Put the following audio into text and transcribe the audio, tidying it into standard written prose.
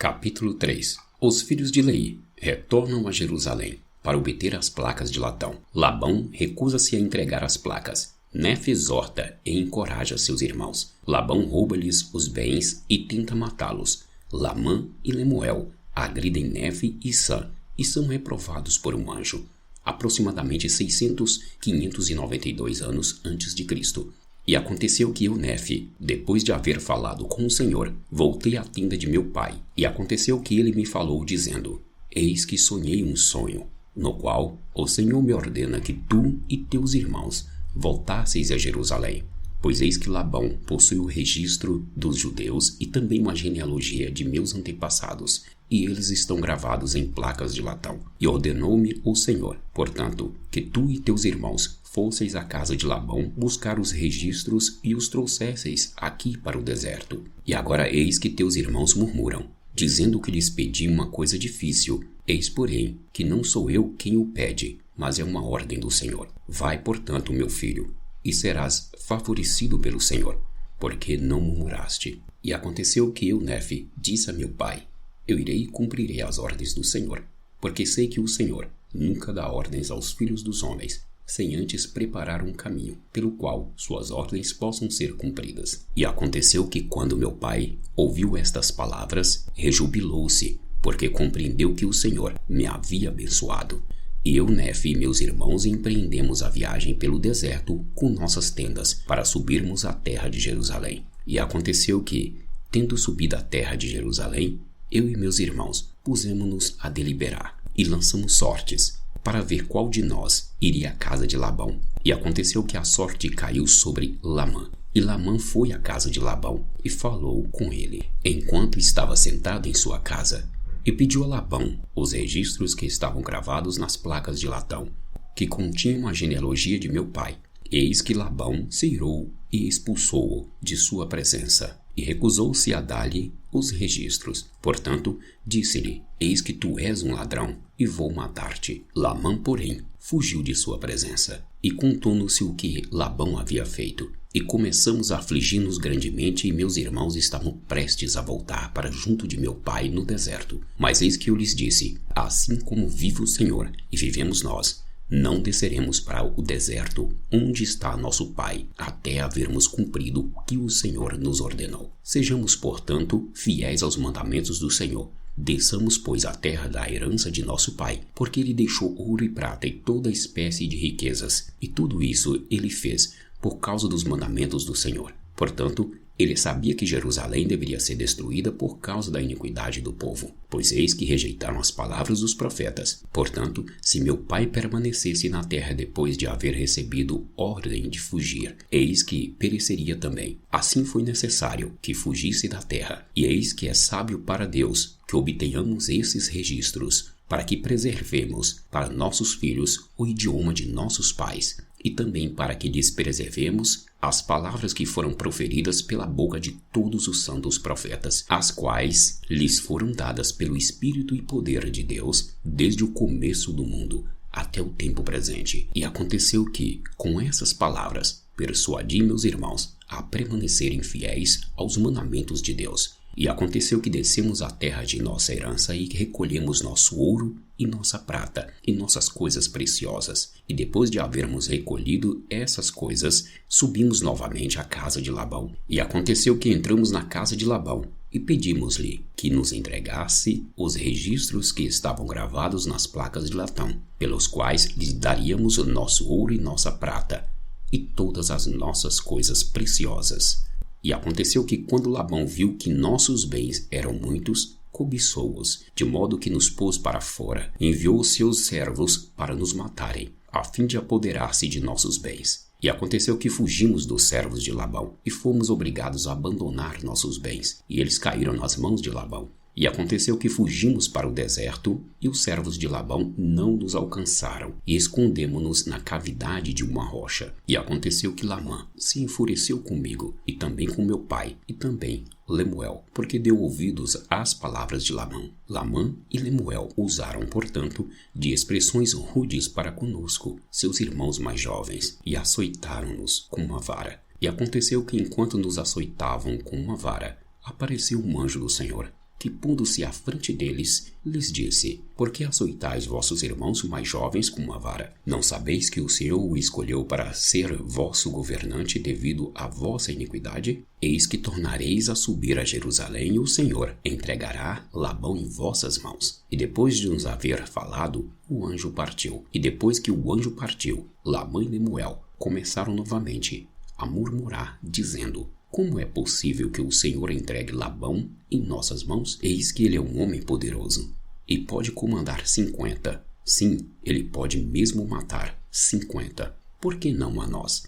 Capítulo 3. Os filhos de Leí retornam a Jerusalém para obter as placas de latão. Labão recusa-se a entregar as placas. Nefe exorta e encoraja seus irmãos. Labão rouba-lhes os bens e tenta matá-los. Lamã e Lemuel agridem Nefe e Sam e são reprovados por um anjo. Aproximadamente 592 anos antes de Cristo. E aconteceu que eu, Nefe, depois de haver falado com o Senhor, voltei à tenda de meu pai. E aconteceu que ele me falou, dizendo: Eis que sonhei um sonho, no qual o Senhor me ordena que tu e teus irmãos voltasseis a Jerusalém. Pois eis que Labão possui o registro dos judeus e também uma genealogia de meus antepassados, e eles estão gravados em placas de latão. E ordenou-me o Senhor, portanto, que tu e teus irmãos fosseis à casa de Labão buscar os registros e os trouxesseis aqui para o deserto. E agora eis que teus irmãos murmuram, dizendo que lhes pedi uma coisa difícil. Eis, porém, que não sou eu quem o pede, mas é uma ordem do Senhor. Vai, portanto, meu filho, e serás favorecido pelo Senhor, porque não murmuraste. E aconteceu que eu, Nefe, disse a meu pai: Eu irei e cumprirei as ordens do Senhor, porque sei que o Senhor nunca dá ordens aos filhos dos homens, sem antes preparar um caminho, pelo qual suas ordens possam ser cumpridas. E aconteceu que quando meu pai ouviu estas palavras, rejubilou-se, porque compreendeu que o Senhor me havia abençoado. E eu, Nefe e meus irmãos empreendemos a viagem pelo deserto com nossas tendas, para subirmos à terra de Jerusalém. E aconteceu que, tendo subido à terra de Jerusalém, eu e meus irmãos pusemo-nos a deliberar, e lançamos sortes, para ver qual de nós iria à casa de Labão. E aconteceu que a sorte caiu sobre Lamã. E Lamã foi à casa de Labão e falou com ele, enquanto estava sentado em sua casa, e pediu a Labão os registros que estavam gravados nas placas de latão, que continham a genealogia de meu pai. Eis que Labão se irou e expulsou-o de sua presença, e recusou-se a dar-lhe os registros. Portanto, disse-lhe: Eis que tu és um ladrão, e vou matar-te. Lamã, porém, fugiu de sua presença, e contou-nos o que Labão havia feito. E começamos a afligir-nos grandemente, e meus irmãos estavam prestes a voltar para junto de meu pai no deserto. Mas eis que eu lhes disse: Assim como vive o Senhor, e vivemos nós, não desceremos para o deserto onde está nosso pai, até havermos cumprido o que o Senhor nos ordenou. Sejamos, portanto, fiéis aos mandamentos do Senhor. Desçamos, pois, a terra da herança de nosso pai, porque ele deixou ouro e prata e toda espécie de riquezas. E tudo isso ele fez por causa dos mandamentos do Senhor. Portanto, ele sabia que Jerusalém deveria ser destruída por causa da iniquidade do povo, pois eis que rejeitaram as palavras dos profetas. Portanto, se meu pai permanecesse na terra depois de haver recebido ordem de fugir, eis que pereceria também. Assim foi necessário que fugisse da terra. E eis que é sábio para Deus que obtenhamos esses registros, para que preservemos para nossos filhos o idioma de nossos pais, e também para que lhes preservemos as palavras que foram proferidas pela boca de todos os santos profetas, as quais lhes foram dadas pelo Espírito e poder de Deus desde o começo do mundo até o tempo presente. E aconteceu que, com essas palavras, persuadi meus irmãos a permanecerem fiéis aos mandamentos de Deus. E aconteceu que descemos à terra de nossa herança e recolhemos nosso ouro e nossa prata e nossas coisas preciosas. E depois de havermos recolhido essas coisas, subimos novamente à casa de Labão. E aconteceu que entramos na casa de Labão e pedimos-lhe que nos entregasse os registros que estavam gravados nas placas de latão, pelos quais lhe daríamos o nosso ouro e nossa prata e todas as nossas coisas preciosas. E aconteceu que quando Labão viu que nossos bens eram muitos, cobiçou-os, de modo que nos pôs para fora, e enviou os seus servos para nos matarem, a fim de apoderar-se de nossos bens. E aconteceu que fugimos dos servos de Labão, e fomos obrigados a abandonar nossos bens, e eles caíram nas mãos de Labão. E aconteceu que fugimos para o deserto, e os servos de Labão não nos alcançaram, e escondemo-nos na cavidade de uma rocha. E aconteceu que Lamã se enfureceu comigo, e também com meu pai, e também Lemuel, porque deu ouvidos às palavras de Lamã. Lamã e Lemuel usaram, portanto, de expressões rudes para conosco, seus irmãos mais jovens, e açoitaram-nos com uma vara. E aconteceu que enquanto nos açoitavam com uma vara, apareceu um anjo do Senhor, que, pondo-se à frente deles, lhes disse: Por que açoitais vossos irmãos mais jovens com uma vara? Não sabeis que o Senhor o escolheu para ser vosso governante devido à vossa iniquidade? Eis que tornareis a subir a Jerusalém, e o Senhor entregará Labão em vossas mãos. E depois de nos haver falado, o anjo partiu. E depois que o anjo partiu, Labão e Lemuel começaram novamente a murmurar, dizendo: Como é possível que o Senhor entregue Labão em nossas mãos? Eis que ele é um homem poderoso e pode comandar 50. Sim, ele pode mesmo matar 50. Por que não a nós?